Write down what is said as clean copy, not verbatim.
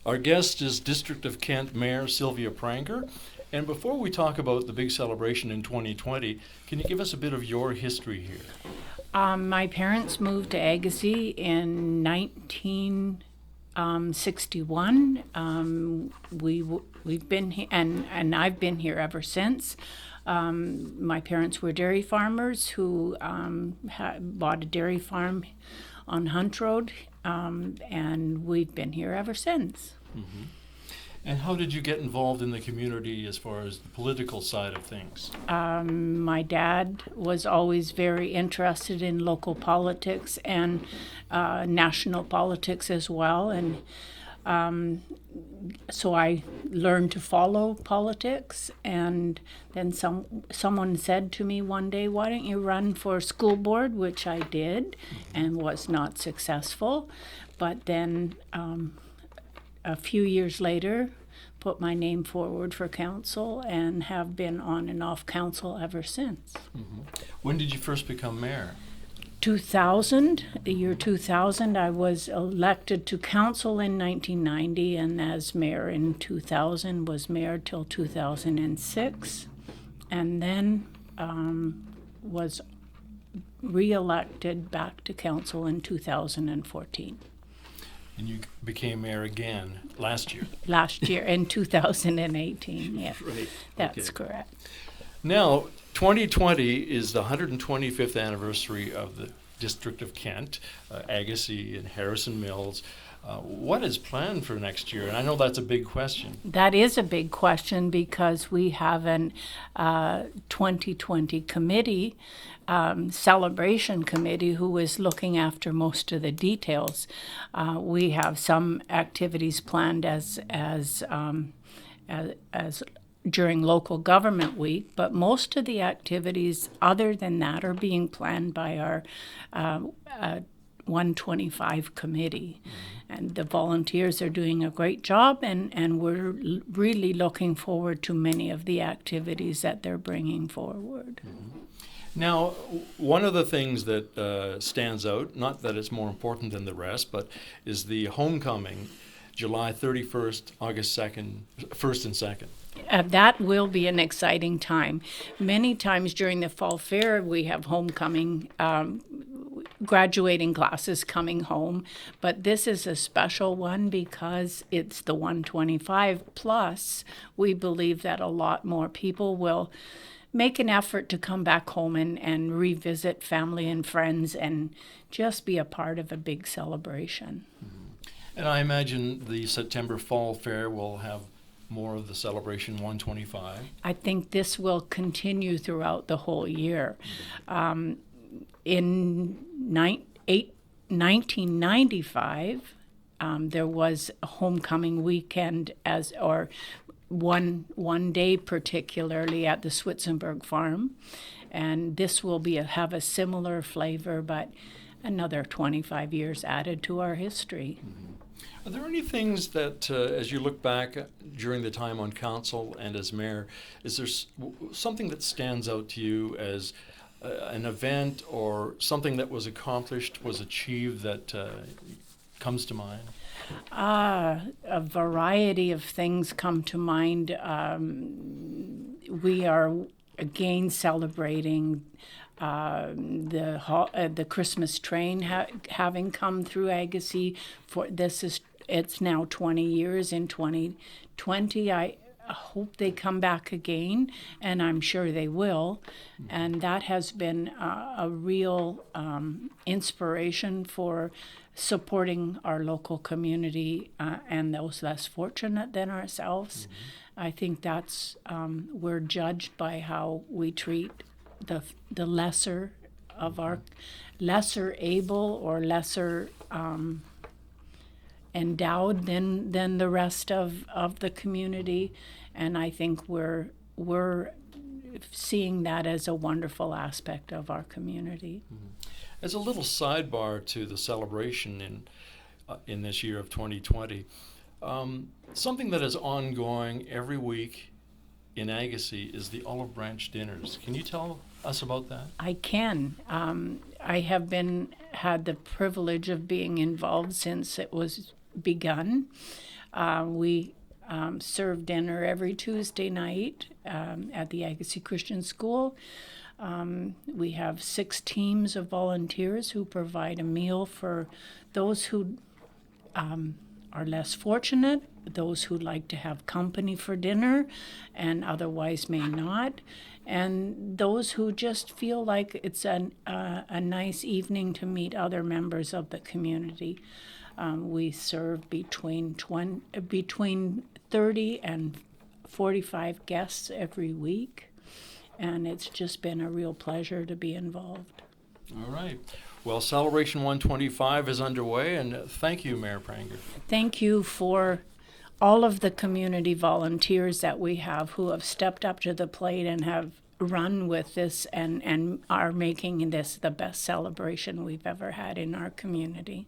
Our guest is District of Kent Mayor Sylvia Pranger. And before we talk about the big celebration in 2020, can you give us a bit of your history here? My parents moved to Agassiz in 1961. We've been here, and I've been here ever since. My parents were dairy farmers who bought a dairy farm on Hunt Road, and we've been here ever since. Mm-hmm. And how did you get involved in the community as far as the political side of things? My dad was always very interested in local politics and national politics as well, and so I learned to follow politics. And then someone said to me one day, "Why don't you run for school board?" Which I did, and was not successful. But then a few years later, put my name forward for council and have been on and off council ever since. Mm-hmm. When did you first become mayor? 2000, the year 2000, I was elected to council in 1990, and as mayor in 2000, was mayor till 2006, and then was re-elected back to council in 2014. And you became mayor again last year? Last year, in 2018, yes. Right. That's correct. Now, 2020 is the 125th anniversary of the District of Kent, Agassiz and Harrison Mills. What is planned for next year? And I know that's a big question. That is a big question because we have an 2020 committee, celebration committee, who is looking after most of the details. We have some activities planned as during local government week, but most of the activities other than that are being planned by our 125 committee. And the volunteers are doing a great job, and we're really looking forward to many of the activities that they're bringing forward. Mm-hmm. Now, one of the things that stands out, not that it's more important than the rest, but is the homecoming, July 31st, August 2nd, 1st and 2nd. That will be an exciting time. Many times during the fall fair, we have homecoming, graduating classes coming home, but this is a special one because it's the 125, plus we believe that a lot more people will make an effort to come back home and revisit family and friends and just be a part of a big celebration. Mm-hmm. And I imagine the September Fall Fair will have more of the celebration 125. I think this will continue throughout the whole year. In 1995, there was a homecoming weekend or one day particularly at the Switzenberg farm, and this will have a similar flavor, but another 25 years added to our history. Mm-hmm. Are there any things that, as you look back during the time on council and as mayor, is there something that stands out to you as an event or something that was accomplished, was achieved that comes to mind? A variety of things come to mind. We are again celebrating the Christmas train having come through Agassiz. It's now 20 years. In 2020, I hope they come back again, and I'm sure they will. And that has been a real inspiration for supporting our local community and those less fortunate than ourselves. Mm-hmm. I think that's we're judged by how we treat the lesser of our lesser able or lesser endowed than the rest of the community, and I think we're seeing that as a wonderful aspect of our community. Mm-hmm. As a little sidebar to the celebration in this year of 2020, something that is ongoing every week in Agassiz is the Olive Branch Dinners. Can you tell us about that? I can. I have had the privilege of being involved since it was begun. We serve dinner every Tuesday night at the Agassiz Christian School. We have 6 teams of volunteers who provide a meal for those who are less fortunate, those who like to have company for dinner and otherwise may not, and those who just feel like it's a nice evening to meet other members of the community. We serve between 30 and 45 guests every week, and it's just been a real pleasure to be involved. All right. Well, Celebration 125 is underway, and thank you, Mayor Pranger. Thank you for all of the community volunteers that we have who have stepped up to the plate and have run with this and are making this the best celebration we've ever had in our community.